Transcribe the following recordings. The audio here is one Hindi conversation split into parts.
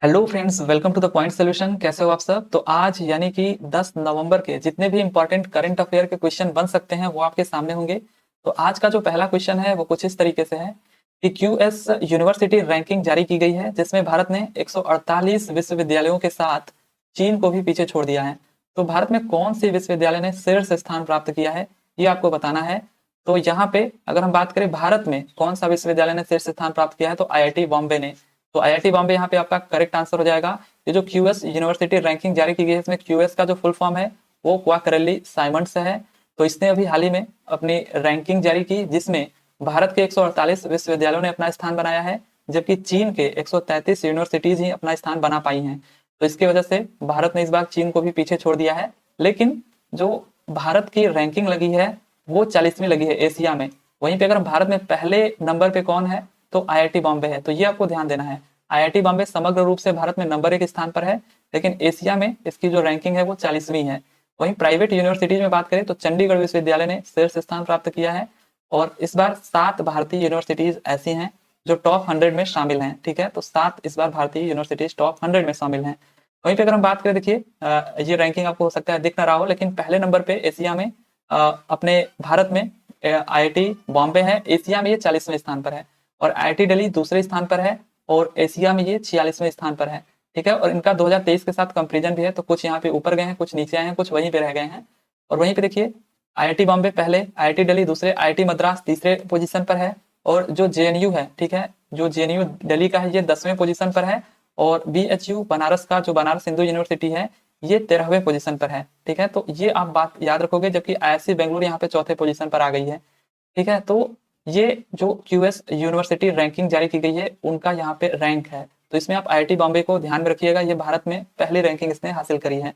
Hello friends, welcome to the point solution. कैसे हो आप सब? तो आज यानी कि 10 नवंबर के जितने भी इंपॉर्टेंट करंट अफेयर के क्वेश्चन बन सकते हैं वो आपके सामने होंगे। तो आज का जो पहला क्वेश्चन है वो कुछ इस तरीके से है कि क्यूएस यूनिवर्सिटी रैंकिंग जारी की गई है, जिसमें भारत ने 148 विश्वविद्यालयों के साथ चीन को भी पीछे छोड़ दिया है। तो भारत में कौन सी विश्वविद्यालय ने शीर्ष स्थान प्राप्त किया है, ये आपको बताना है। तो यहाँ पे अगर हम बात करें भारत में कौन सा विश्वविद्यालय ने शीर्ष स्थान प्राप्त किया है, तो आईआईटी बॉम्बे ने। तो आईआईटी बॉम्बे यहाँ पे आपका करेक्ट आंसर हो जाएगा। ये जो क्यूएस यूनिवर्सिटी रैंकिंग जारी की गई है, इसमें क्यूएस का जो फुल फॉर्म है वो क्वाकरेली साइमंड्स है। तो इसने अभी हाल ही में अपनी रैंकिंग जारी की, जिसमें भारत के 148 विश्वविद्यालयों ने अपना स्थान बनाया है, जबकि चीन के 133 यूनिवर्सिटीज ही अपना स्थान बना पाई हैं। तो इसकी वजह से भारत ने इस बार चीन को भी पीछे छोड़ दिया है। लेकिन जो भारत की रैंकिंग लगी है वो 40वीं लगी है एशिया में। वहीं पे अगर भारत में पहले नंबर पे कौन है, तो आईआईटी बॉम्बे है। तो ये आपको ध्यान देना है। आईआईटी बॉम्बे समग्र रूप से भारत में नंबर 1 स्थान पर है, लेकिन एशिया में इसकी जो रैंकिंग है वो 40वीं है। वहीं प्राइवेट यूनिवर्सिटीज में बात करें तो चंडीगढ़ विश्वविद्यालय ने शीर्ष स्थान प्राप्त किया है। और इस बार 7 भारतीय यूनिवर्सिटीज ऐसी हैं जो टॉप 100 में शामिल हैं। ठीक है, तो 7 इस बार भारतीय यूनिवर्सिटीज टॉप 100 में शामिल हैं। वहीं पे अगर हम बात करें, देखिए ये रैंकिंग आपको हो सकता है दिख ना रहा हो, लेकिन पहले नंबर पे एशिया में अपने भारत में आईआईटी बॉम्बे है। एशिया में ये 40वें स्थान पर है। और आईआईटी दिल्ली दूसरे स्थान पर है और एशिया में ये 46वें स्थान पर है। ठीक है, और इनका 2023 के साथ कंपेरिजन भी है, तो कुछ यहाँ पे ऊपर गए हैं, कुछ नीचे आए हैं, कुछ वहीं पे रह गए हैं। और वहीं पे देखिए आईआईटी बॉम्बे पहले, आईआईटी दिल्ली दूसरे, आईआईटी मद्रास तीसरे पोजीशन पर है। और जो जेएनयू है, ठीक है, जो जेएनयू दिल्ली का है ये 10वें पोजीशन पर है। और बीएचयू बनारस का, जो बनारस हिंदू यूनिवर्सिटी है, ये 13वें पोजीशन पर है। ठीक है, तो ये आप बात याद रखोगे। जबकि आईआईसी बेंगलुरु यहाँ पे चौथे पोजीशन पर आ गई है। ठीक है, तो ये जो क्यूएस यूनिवर्सिटी रैंकिंग जारी की गई है उनका यहाँ पे रैंक है। तो इसमें आप आईआईटी बॉम्बे को ध्यान में रखिएगा, ये भारत में पहली रैंकिंग इसने हासिल करी है।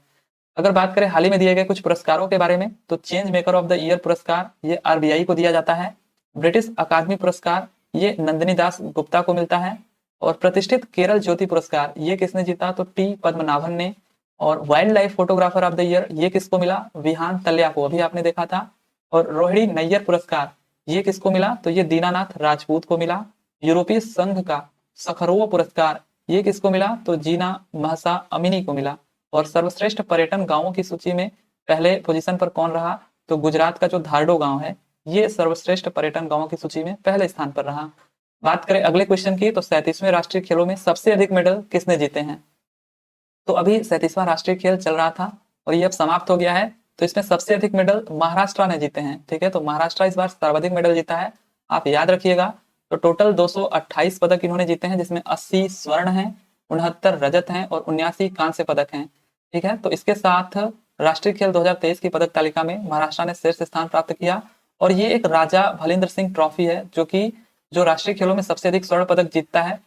अगर बात करें हाल ही में दिए गए कुछ पुरस्कारों के बारे में, तो change maker of the year पुरस्कार ये आरबीआई को दिया जाता है। ब्रिटिश अकादमी पुरस्कार ये नंदिनी दास गुप्ता को मिलता है। और प्रतिष्ठित केरल ज्योति पुरस्कार ये किसने जीता, तो टी पद्मनाभन ने। और wild life photographer of the year ये किसको मिला, विहान तल्या को, अभी आपने देखा था। और रोहिणी नैयर पुरस्कार ये किसको मिला, तो ये दीनानाथ राजपूत को मिला। यूरोपीय संघ का सखरोव पुरस्कार ये किसको मिला, तो जीना महसा अमीनी को मिला। और सर्वश्रेष्ठ पर्यटन गांवों की सूची में पहले पोजीशन पर कौन रहा, तो गुजरात का जो धारडो गांव है ये सर्वश्रेष्ठ पर्यटन गांवों की सूची में पहले स्थान पर रहा। बात करें अगले क्वेश्चन की, तो 37वें राष्ट्रीय खेलों में सबसे अधिक मेडल किसने जीते हैं। तो अभी 37वां राष्ट्रीय खेल चल रहा था और ये अब समाप्त हो गया है। तो इसमें सबसे अधिक मेडल महाराष्ट्र ने जीते हैं। ठीक है, तो महाराष्ट्र इस बार सर्वाधिक मेडल जीता है, आप याद रखिएगा। तो टोटल 228 पदक इन्होंने जीते हैं, जिसमें 80 स्वर्ण हैं, 69 रजत हैं और 79 कांस्य पदक हैं। ठीक है, तो इसके साथ राष्ट्रीय खेल 2023 की पदक तालिका में महाराष्ट्र ने शीर्ष स्थान प्राप्त किया। और ये एक राजा भलिंद्र सिंह ट्रॉफी है, जो कि जो राष्ट्रीय खेलों में सबसे अधिक स्वर्ण पदक जीतता है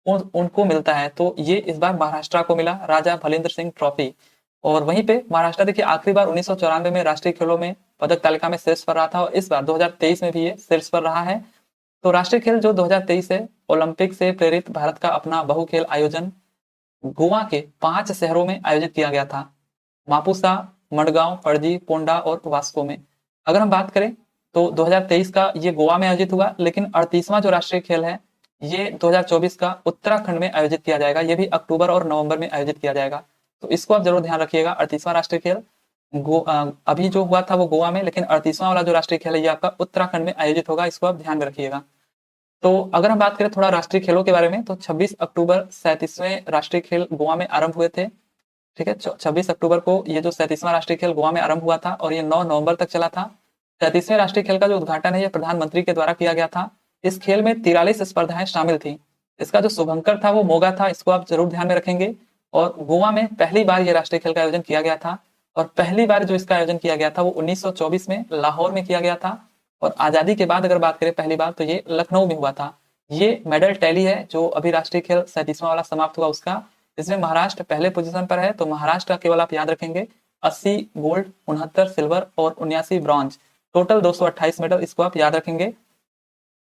उनको मिलता है। तो ये इस बार महाराष्ट्र को मिला, राजा भलिंद्र सिंह ट्रॉफी। और वहीं पे महाराष्ट्र देखिए आखिरी बार 1994 में राष्ट्रीय खेलों में पदक तालिका में शीर्ष पर रहा था, और इस बार 2023 में भी ये शीर्ष पर रहा है। तो राष्ट्रीय खेल जो 2023 है, ओलंपिक से प्रेरित भारत का अपना बहु खेल आयोजन गोवा के 5 शहरों में आयोजित किया गया था, मापुसा, मडगांव, पणजी, पोंडा और वास्को में। अगर हम बात करें तो 2023 का ये गोवा में आयोजित हुआ, लेकिन 38वां जो राष्ट्रीय खेल है ये 2024 का उत्तराखंड में आयोजित किया जाएगा। ये भी अक्टूबर और नवंबर में आयोजित किया जाएगा। तो इसको आप जरूर ध्यान रखिएगा। 38वां राष्ट्रीय खेल अभी जो हुआ था वो गोवा में, लेकिन 38वां वाला जो राष्ट्रीय खेल है ये आपका उत्तराखंड में आयोजित होगा, इसको आप ध्यान में रखिएगा। तो अगर हम बात करें थोड़ा राष्ट्रीय खेलों के बारे में, तो 26 अक्टूबर 37वें राष्ट्रीय खेल गोवा में आरंभ हुए थे। ठीक है, 26 अक्टूबर को ये जो 37वां राष्ट्रीय खेल गोवा में आरंभ हुआ था और ये 9 नवंबर तक चला था। 37वें राष्ट्रीय खेल का जो उद्घाटन है ये प्रधानमंत्री के द्वारा किया गया था। इस खेल में 43 स्पर्धाएं शामिल थी। इसका जो शुभंकर था वो मोगा था, इसको आप जरूर ध्यान में रखेंगे। और गोवा में पहली बार ये राष्ट्रीय खेल का आयोजन किया गया था। और पहली बार जो इसका आयोजन किया गया था वो 1924 में लाहौर में किया गया था। और आजादी के बाद अगर बात करें पहली बार, तो ये लखनऊ में हुआ था। ये मेडल टैली है जो अभी राष्ट्रीय खेल 37वां वाला समाप्त हुआ उसका। इसमें महाराष्ट्र पहले पोजीशन पर है। तो महाराष्ट्र का केवल आप याद रखेंगे 80 गोल्ड, 69 सिल्वर और 79 ब्रॉन्ज, टोटल 228 मेडल, इसको आप याद रखेंगे।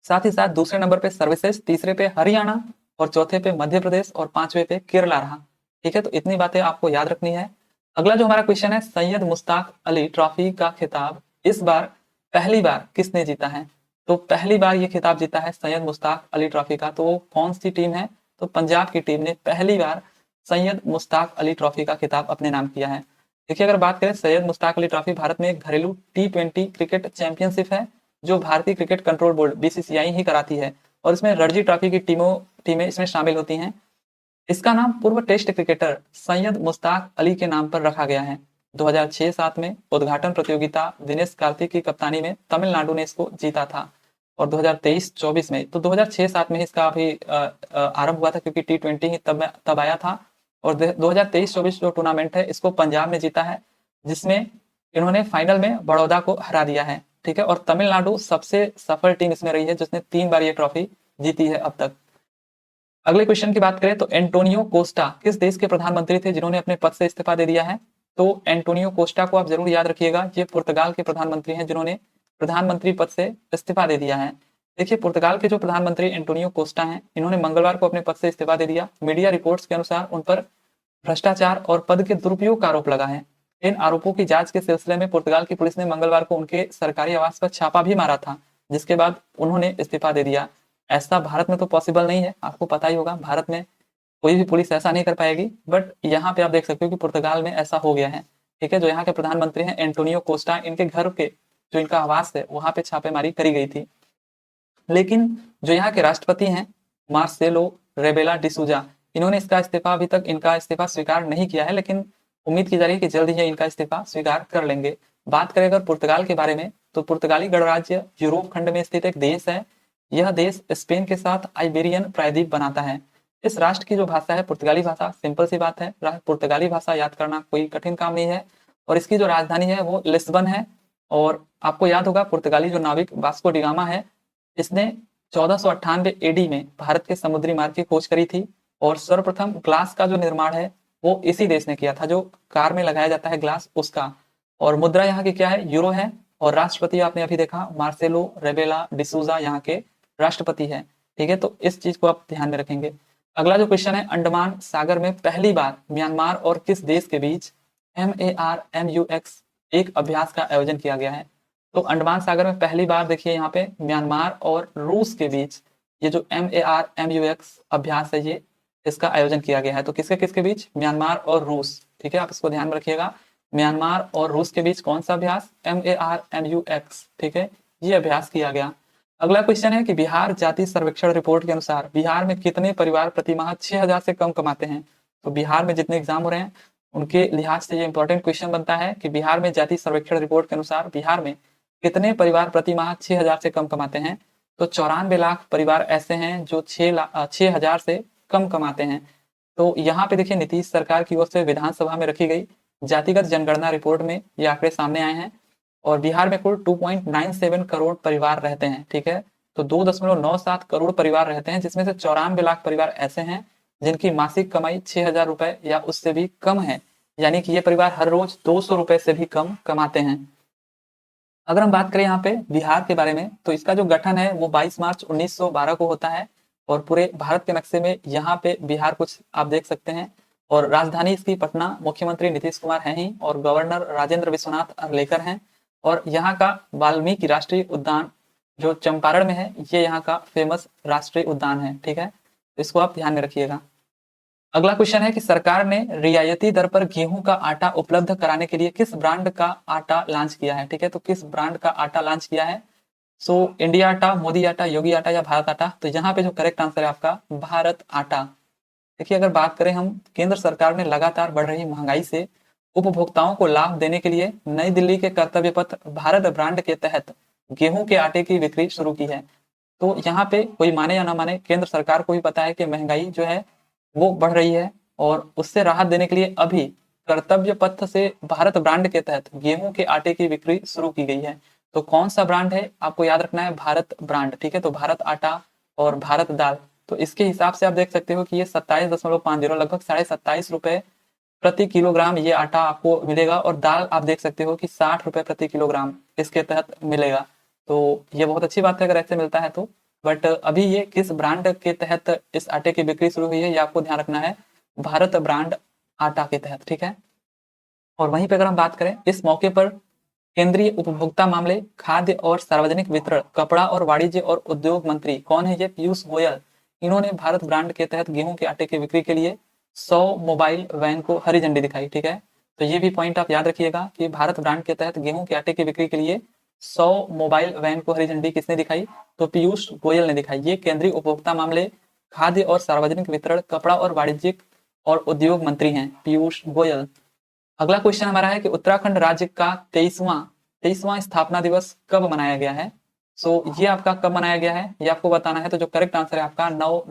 साथ ही साथ दूसरे नंबर पे सर्विसेज, तीसरे पे हरियाणा और चौथे पे मध्य प्रदेश और पांचवे पे केरला रहा। ठीक है, तो इतनी बातें आपको याद रखनी है। अगला जो हमारा क्वेश्चन है, सैयद मुश्ताक अली ट्रॉफी का खिताब इस बार पहली बार किसने जीता है। तो पहली बार ये खिताब जीता है सैयद मुश्ताक अली ट्रॉफी का, तो वो कौन सी टीम है, तो पंजाब की टीम ने पहली बार सैयद मुश्ताक अली ट्रॉफी का खिताब अपने नाम किया है? देखिए, अगर बात करें सैयद मुश्ताक अली ट्रॉफी भारत में एक घरेलू T20 क्रिकेट चैंपियनशिप है जो भारतीय क्रिकेट कंट्रोल बोर्ड BCCI ही कराती है, और इसमें रणजी ट्रॉफी की टीमें इसमें शामिल होती हैं। इसका नाम पूर्व टेस्ट क्रिकेटर सैयद मुश्ताक अली के नाम पर रखा गया है। 2006-7 में उद्घाटन प्रतियोगिता दिनेश कार्तिक की कप्तानी में तमिलनाडु ने इसको जीता था, और 2023-24 में, तो 2006-7 में इसका अभी आरंभ हुआ था क्योंकि T20 ही तब आया था। और 2023-24 जो टूर्नामेंट है इसको पंजाब ने जीता है, जिसमें इन्होंने फाइनल में बड़ौदा को हरा दिया है, ठीक है। और तमिलनाडु सबसे सफल टीम इसमें रही है जिसने 3 बार ये ट्रॉफी जीती है अब तक। अगले क्वेश्चन की बात करें तो एंटोनियो कोस्टा किस देश के प्रधानमंत्री थे जिन्होंने अपने पद से इस्तीफा दे दिया है? तो एंटोनियो कोस्टा को आप जरूर याद रखिएगा, ये पुर्तगाल के प्रधानमंत्री हैं जिन्होंने प्रधानमंत्री पद से इस्तीफा दे दिया है। देखिए, पुर्तगाल के जो प्रधानमंत्री एंटोनियो कोस्टा हैं, इन्होंने मंगलवार को अपने पद से इस्तीफा दे दिया। मीडिया रिपोर्ट्स के अनुसार उन पर भ्रष्टाचार और पद के दुरुपयोग का आरोप लगा है। इन आरोपों की जांच के सिलसिले में पुर्तगाल की पुलिस ने मंगलवार को उनके सरकारी आवास पर छापा भी मारा था, जिसके बाद उन्होंने इस्तीफा दे दिया। ऐसा भारत में तो पॉसिबल नहीं है, आपको पता ही होगा, भारत में कोई भी पुलिस ऐसा नहीं कर पाएगी, बट यहाँ पे आप देख सकते हो कि पुर्तगाल में ऐसा हो गया है, ठीक है। जो यहाँ के प्रधानमंत्री हैं एंटोनियो कोस्टा, इनके घर के जो इनका आवास है वहां पे छापेमारी करी गई थी। लेकिन जो यहाँ के राष्ट्रपति हैं मार्सेलो रेबेला डिसूजा, इन्होंने इसका इस्तीफा अभी तक इनका इस्तीफा स्वीकार नहीं किया है, लेकिन उम्मीद की जा रही है कि जल्द ही इनका इस्तीफा स्वीकार कर लेंगे। बात करें अगर पुर्तगाल के बारे में, तो पुर्तगाली गणराज्य यूरोप खंड में स्थित एक देश है। यह देश स्पेन के साथ आइबेरियन प्रायद्वीप बनाता है। इस राष्ट्र की जो भाषा है पुर्तगाली भाषा, सिंपल सी बात है, पुर्तगाली भाषा याद करना कोई कठिन काम नहीं है। और इसकी जो राजधानी है वो लिस्बन है। और आपको याद होगा पुर्तगाली जो नाविक वास्को डिगामा है, इसने 1498 एडी में भारत के समुद्री मार्ग की खोज करी थी। और सर्वप्रथम ग्लास का जो निर्माण है वो इसी देश ने किया था, जो कार में लगाया जाता है ग्लास उसका। और मुद्रा यहाँ की क्या है? यूरो है। और राष्ट्रपति आपने अभी देखा मार्सेलो रेबेला डिसूजा यहाँ के राष्ट्रपति है, ठीक है। तो इस चीज को आप ध्यान में रखेंगे। अगला जो क्वेश्चन है, अंडमान सागर में पहली बार म्यांमार और किस देश के बीच MARMUX एक अभ्यास का आयोजन किया गया है? तो अंडमान सागर में पहली बार देखिए यहाँ पे म्यांमार और रूस के बीच ये जो MARMUX अभ्यास है, ये इसका आयोजन किया गया है। तो किसके किसके बीच? म्यांमार और रूस, ठीक है, आप इसको ध्यान में रखिएगा। म्यांमार और रूस के बीच कौन सा अभ्यास? MARMUX, ठीक है, ये अभ्यास किया गया। अगला क्वेश्चन है कि बिहार जाति सर्वेक्षण रिपोर्ट के अनुसार बिहार में कितने परिवार प्रति माह 6,000 से कम कमाते हैं? तो बिहार में जितने एग्जाम हो रहे हैं उनके लिहाज से ये इंपॉर्टेंट क्वेश्चन बनता है कि बिहार में जाति सर्वेक्षण रिपोर्ट के अनुसार बिहार में कितने परिवार प्रति माह 6,000 से कम कमाते हैं? तो 94 लाख परिवार ऐसे हैं जो 6,000 से कम कमाते हैं। तो यहाँ पे देखिए नीतीश सरकार की ओर से विधानसभा में रखी गई जातिगत जनगणना रिपोर्ट में ये आंकड़े सामने आए हैं। और बिहार में कुल 2.97 करोड़ परिवार रहते हैं, ठीक है। तो 2.97 करोड़ परिवार रहते हैं, जिसमें से 94 लाख परिवार ऐसे हैं जिनकी मासिक कमाई 6,000 रुपए या उससे भी कम है, यानी कि ये परिवार हर रोज 200 रुपए से भी कम कमाते हैं। अगर हम बात करें यहाँ पे बिहार के बारे में, तो इसका जो गठन है वो 22 मार्च 1912 को होता है। और पूरे भारत के नक्शे में यहाँ पे बिहार कुछ आप देख सकते हैं। और राजधानी इसकी पटना, मुख्यमंत्री नीतीश कुमार हैं ही, और गवर्नर राजेंद्र विश्वनाथ अर्लेकर हैं। और यहाँ का वाल्मीकि राष्ट्रीय उद्यान जो चंपारण में है, ये यहाँ का फेमस राष्ट्रीय उद्यान है, ठीक है। तो इसको आप ध्यान में रखिएगा। अगला क्वेश्चन है कि सरकार ने रियायती दर पर गेहूं का आटा उपलब्ध कराने के लिए किस ब्रांड का आटा लॉन्च किया है? ठीक है, तो किस ब्रांड का आटा लॉन्च किया है? सो इंडिया आटा, मोदी आटा, योगी आटा या भारत आटा? तो यहाँ पे जो करेक्ट आंसर है आपका भारत आटा। देखिए, अगर बात करें हम, केंद्र सरकार ने लगातार बढ़ रही महंगाई से उपभोक्ताओं को लाभ देने के लिए नई दिल्ली के कर्तव्य पथ भारत ब्रांड के तहत गेहूं के आटे की बिक्री शुरू की है। तो यहाँ पे कोई माने या ना माने, केंद्र सरकार को भी पता है कि महंगाई जो है वो बढ़ रही है, और उससे राहत देने के लिए अभी कर्तव्य पथ से भारत ब्रांड के तहत गेहूं के आटे की बिक्री शुरू की गई है। तो कौन सा ब्रांड है आपको याद रखना है, भारत ब्रांड, ठीक है। तो भारत आटा और भारत दाल, तो इसके हिसाब से आप देख सकते हो कि ये 27.50 लगभग 27.5 रुपए प्रति किलोग्राम ये आटा आपको मिलेगा। और दाल आप देख सकते हो कि 60 रुपए प्रति किलोग्राम इसके तहत मिलेगा। तो ये बहुत अच्छी बात है अगर ऐसे मिलता है तो। बट अभी ये किस ब्रांड के तहत इस आटे की बिक्री शुरू हुई है, ये आपको ध्यान रखना है, भारत ब्रांड आटा के तहत, ठीक है। और वहीं पे अगर हम बात करें, इस मौके पर केंद्रीय उपभोक्ता मामले, खाद्य और सार्वजनिक वितरण, कपड़ा और वाणिज्य और उद्योग मंत्री कौन है? ये पीयूष गोयल। इन्होंने भारत ब्रांड के तहत गेहूं के आटे की बिक्री के लिए 100 मोबाइल वैन को हरी झंडी दिखाई। ठीक है, तो ये भी पॉइंट आप याद रखिएगा कि भारत ब्रांड के तहत गेहूं के आटे की बिक्री के लिए 100 मोबाइल वैन को हरी झंडी किसने दिखाई? तो पीयूष गोयल ने दिखाई। ये केंद्रीय उपभोक्ता मामले, खाद्य और सार्वजनिक वितरण, कपड़ा और वाणिज्यिक और उद्योग मंत्री हैं पीयूष गोयल। अगला क्वेश्चन हमारा है कि उत्तराखंड राज्य का 23वां स्थापना दिवस कब मनाया गया है? ये आपका कब मनाया गया है ये आपको बताना है। तो जो करेक्ट आंसर है आपका 9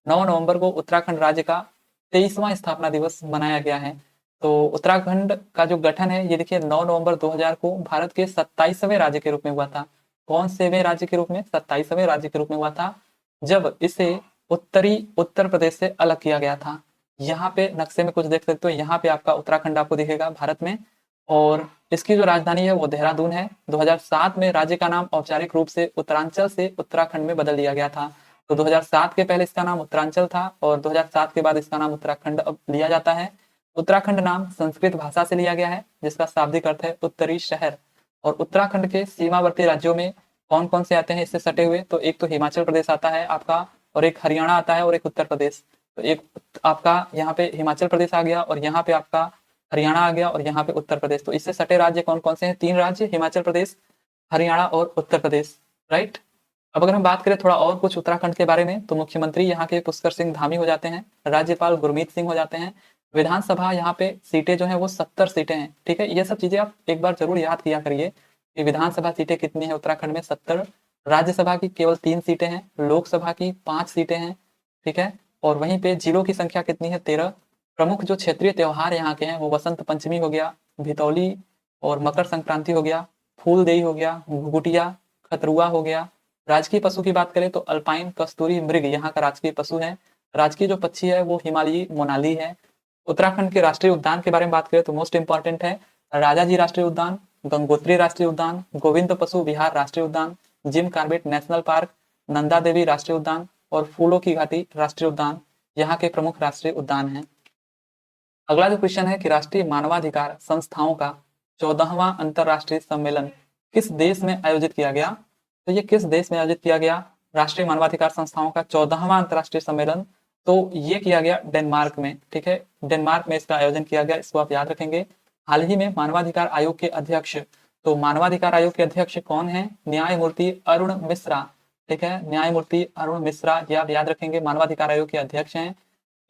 नवंबर को उत्तराखंड राज्य का 23वां स्थापना दिवस मनाया गया है। तो उत्तराखंड का जो गठन है ये देखिए 9 नवंबर 2000 को भारत के 27वें राज्य के रूप में हुआ था। कौन सेवें राज्य के रूप में? 27वें राज्य के रूप में हुआ था, जब इसे उत्तरी उत्तर प्रदेश से अलग किया गया था। यहाँ पे नक्शे में कुछ देख सकते हो, यहाँ पे आपका उत्तराखंड आपको दिखेगा भारत में, और इसकी जो राजधानी है वो देहरादून है। 2007 में राज्य का नाम औपचारिक रूप से उत्तरांचल से उत्तराखंड में बदल दिया गया था। तो 2007 के पहले इसका नाम उत्तरांचल था और 2007 के बाद इसका नाम उत्तराखंड अब लिया जाता है। उत्तराखंड नाम संस्कृत भाषा से लिया गया है जिसका शाब्दिक अर्थ है उत्तरी शहर। और उत्तराखंड के सीमावर्ती राज्यों में कौन कौन से आते हैं इससे सटे हुए? तो एक तो हिमाचल प्रदेश आता है आपका, और एक हरियाणा आता है, और एक उत्तर प्रदेश। तो एक आपका यहाँ पे हिमाचल प्रदेश आ गया, और यहाँ पे आपका हरियाणा आ गया, और यहाँ पे उत्तर प्रदेश। तो इससे सटे राज्य कौन कौन से हैं? 3 राज्य, हिमाचल प्रदेश, हरियाणा और उत्तर प्रदेश, राइट। अब अगर हम बात करें थोड़ा और कुछ उत्तराखंड के बारे में, तो मुख्यमंत्री यहाँ के पुष्कर सिंह धामी हो जाते हैं, राज्यपाल गुरमीत सिंह हो जाते हैं, विधानसभा यहाँ पे सीटें जो है वो 70 सीटें हैं। ठीक है, ये सब चीजें आप एक बार जरूर याद किया करिए कि विधानसभा सीटें कितनी है उत्तराखंड में? 70। राज्यसभा की केवल 3 सीटें हैं, लोकसभा की 5 सीटें हैं। ठीक है, और वहीं पे जिलों की संख्या कितनी है? 13। प्रमुख जो क्षेत्रीय त्योहार यहाँ के हैं वो बसंत पंचमी हो गया, भितौली और मकर संक्रांति हो गया, फूलदेई हो गया, घुघुटिया, खतरुआ हो गया। राजकीय पशु की बात करें तो अल्पाइन कस्तूरी मृग यहाँ का राजकीय पशु है। राजकीय जो पक्षी है वो हिमालयी मोनाली है। उत्तराखंड के राष्ट्रीय उद्यान के बारे में बात करें तो मोस्ट इंपॉर्टेंट है राजाजी राष्ट्रीय उद्यान, गंगोत्री राष्ट्रीय उद्यान, गोविंद पशु विहार राष्ट्रीय उद्यान, Jim Corbett national park, Nanda Devi राष्ट्रीय उद्यान और फूलों की घाटी राष्ट्रीय उद्यान यहाँ के प्रमुख राष्ट्रीय उद्यान हैं। अगला जो क्वेश्चन है कि राष्ट्रीय मानवाधिकार संस्थाओं का 14वां अंतरराष्ट्रीय सम्मेलन किस देश में आयोजित किया गया? तो ये किस देश में आयोजित किया गया राष्ट्रीय मानवाधिकार संस्थाओं का 14वां अंतरराष्ट्रीय सम्मेलन? तो ये किया गया डेनमार्क में। ठीक है, डेनमार्क में इसका आयोजन किया गया, इसको आप याद रखेंगे। हाल ही में मानवाधिकार आयोग के अध्यक्ष, तो मानवाधिकार आयोग के अध्यक्ष कौन है? न्यायमूर्ति अरुण मिश्रा। ठीक है, न्यायमूर्ति अरुण मिश्रा, ये आप याद रखेंगे, मानवाधिकार आयोग के अध्यक्ष हैं।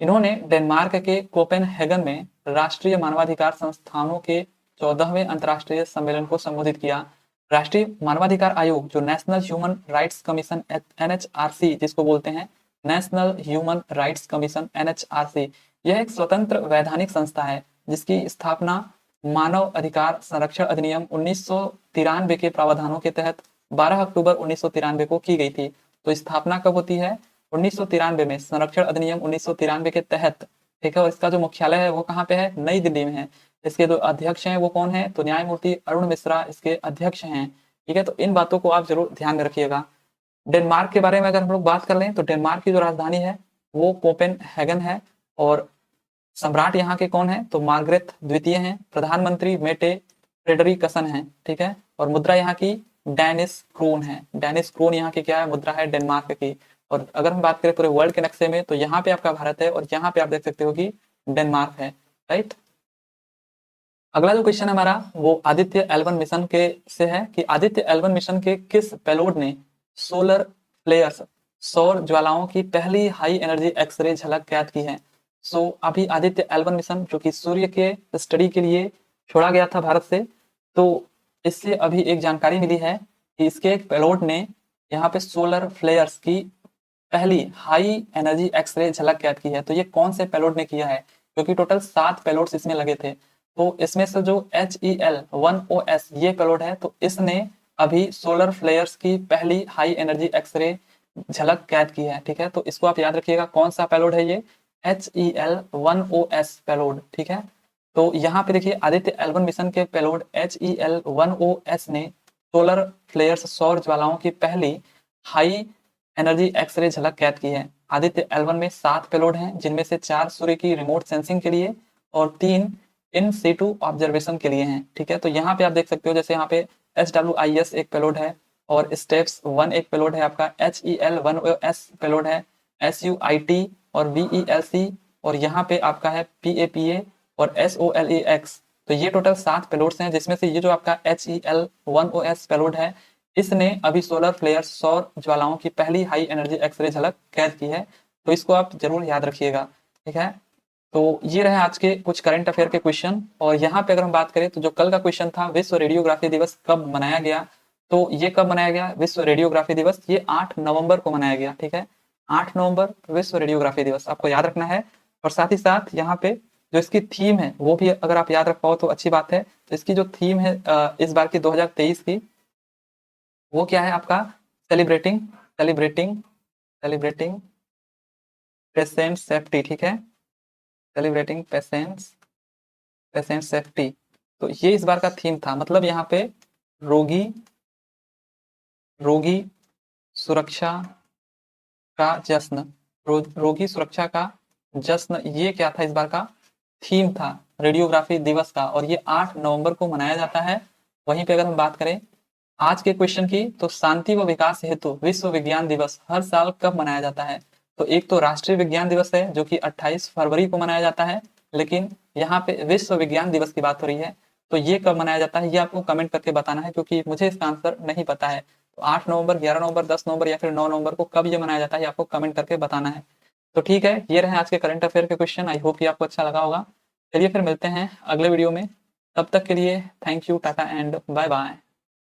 इन्होंने डेनमार्क के कोपेनहेगन में राष्ट्रीय मानवाधिकार संस्थानों के 14वें अंतरराष्ट्रीय सम्मेलन को संबोधित किया। राष्ट्रीय मानवाधिकार आयोग जो national human rights commission NHRC जिसको बोलते हैं, national human rights commission NHRC, यह एक स्वतंत्र वैधानिक संस्था है जिसकी स्थापना मानव अधिकार संरक्षण अधिनियम 1993 के प्रावधानों के तहत 12 अक्टूबर 1993 को की गई थी। तो स्थापना कब होती है? 1993 में, संरक्षण अधिनियम 1993 के तहत। ठीक है, और इसका जो मुख्यालय है वो कहाँ पे है? नई दिल्ली में है। इसके जो अध्यक्ष हैं वो कौन है? तो न्यायमूर्ति अरुण मिश्रा इसके अध्यक्ष हैं। ठीक है, तो इन बातों को आप जरूर ध्यान में रखिएगा। डेनमार्क के बारे में अगर हम लोग बात कर लें तो डेनमार्क की जो राजधानी है वो कोपेनहेगन है, और सम्राट यहाँ के कौन है? तो मार्गरेट द्वितीय हैं। प्रधानमंत्री मेटे फ्रेडरिकसन है। ठीक है, और मुद्रा यहाँ की डेनिश क्रोन है। डेनिश क्रोन यहाँ की क्या है? मुद्रा है डेनमार्क की। और अगर हम बात करें पूरे वर्ल्ड के नक्शे में तो यहाँ पे आपका भारत है, और यहाँ पे आप देख सकते हो कि डेनमार्क है, राइट। अगला जो क्वेश्चन हमारा वो आदित्य L1 मिशन के से है कि आदित्य L1 मिशन के किस पेलोड ने सोलर फ्लेयर्स, सौर ज्वालाओं की पहली हाई एनर्जी एक्सरे झलक कैद की है? अभी आदित्य L1 मिशन जो कि सूर्य के स्टडी के लिए छोड़ा गया था भारत से, तो इससे अभी एक जानकारी मिली है कि इसके एक पेलोड ने यहाँ पे सोलर फ्लेयर्स की पहली हाई एनर्जी एक्सरे झलक कैद की है। तो ये कौन से पेलोड ने किया है? क्योंकि टोटल 7 पेलोड्स इसमें लगे थे, तो इसमें से जो HEL-1OS ये पेलोड है, तो इसने अभी सोलर फ्लेयर्स की पहली हाई एनर्जी एक्सरे झलक कैद की है। ठीक है, तो इसको आप याद रखिएगा, कौन सा पेलोड है ये? HEL-1OS payload. ठीक है, तो यहाँ पे देखिए आदित्य L1 मिशन के पेलोड HEL-1OS ने सोलर फ्लेयर्स, सौर ज्वालाओं की पहली हाई एनर्जी एक्सरे झलक कैद की है। आदित्य L1 में 7 पेलोड हैं, जिनमें से 4 सूर्य की रिमोट सेंसिंग के लिए और 3 इन सीटू ऑब्जर्वेशन के लिए हैं। ठीक है, तो यहाँ पे आप देख सकते हो, जैसे यहाँ पे SWIS एक पेलोड है, और स्टेप्स 1 एक पेलोड है आपका, HEL-1OS पेलोड है, SUIT और VELC और यहाँ पे आपका है PAPA और SOLAX। तो ये टोटल 7 पेलोड्स हैं, जिसमें से ये जो आपका HEL1OS पेलोड है, इसने अभी सोलर फ्लेयर्स सौर ज्वालाओं की पहली हाई एनर्जी एक्सरे झलक कैद की है। तो इसको आप जरूर याद रखिएगा, ठीक है। तो ये रहे आज के कुछ करंट अफेयर के क्वेश्चन। और यहाँ पे अगर हम बात करें तो जो कल का क्वेश्चन था, विश्व रेडियोग्राफी दिवस कब मनाया गया, तो ये कब मनाया गया विश्व रेडियोग्राफी दिवस, ये 8 नवंबर को मनाया गया, ठीक है। 8 नवंबर विश्व रेडियोग्राफी दिवस आपको याद रखना है। और साथ ही साथ यहाँ पे जो इसकी थीम है वो भी अगर आप याद रख पाओ तो अच्छी बात है। तो इसकी जो थीम है इस बार की 2023 की, वो क्या है आपका, celebrating celebrating celebrating patient safety, ठीक है, सेलिब्रेटिंग पेशेंट सेफ्टी। तो ये इस बार का थीम था, मतलब यहाँ पे रोगी रोगी सुरक्षा का जश्न, रोगी सुरक्षा का जश्न, ये क्या था इस बार का थीम था रेडियोग्राफी दिवस का, और ये 8 नवंबर को मनाया जाता है। वहीं पे अगर हम बात करें आज के क्वेश्चन की, तो शांति व विकास हेतु विश्व विज्ञान दिवस हर साल कब मनाया जाता है, तो एक तो राष्ट्रीय विज्ञान दिवस है जो कि 28 फरवरी को मनाया जाता है, लेकिन यहाँ पे विश्व विज्ञान दिवस की बात हो रही है, तो ये कब मनाया जाता है ये आपको कमेंट करके बताना है, क्योंकि मुझे इसका आंसर नहीं पता है। तो 8 नवंबर, 11 नवंबर, 10 नवंबर या फिर 9 नवंबर को कब ये मनाया जाता है, आपको कमेंट करके बताना है। तो ठीक है, ये रहे आज के करंट अफेयर के क्वेश्चन। आई होप कि आपको अच्छा लगा होगा। चलिए फिर मिलते हैं अगले वीडियो में, तब तक के लिए thank you, tata and bye bye.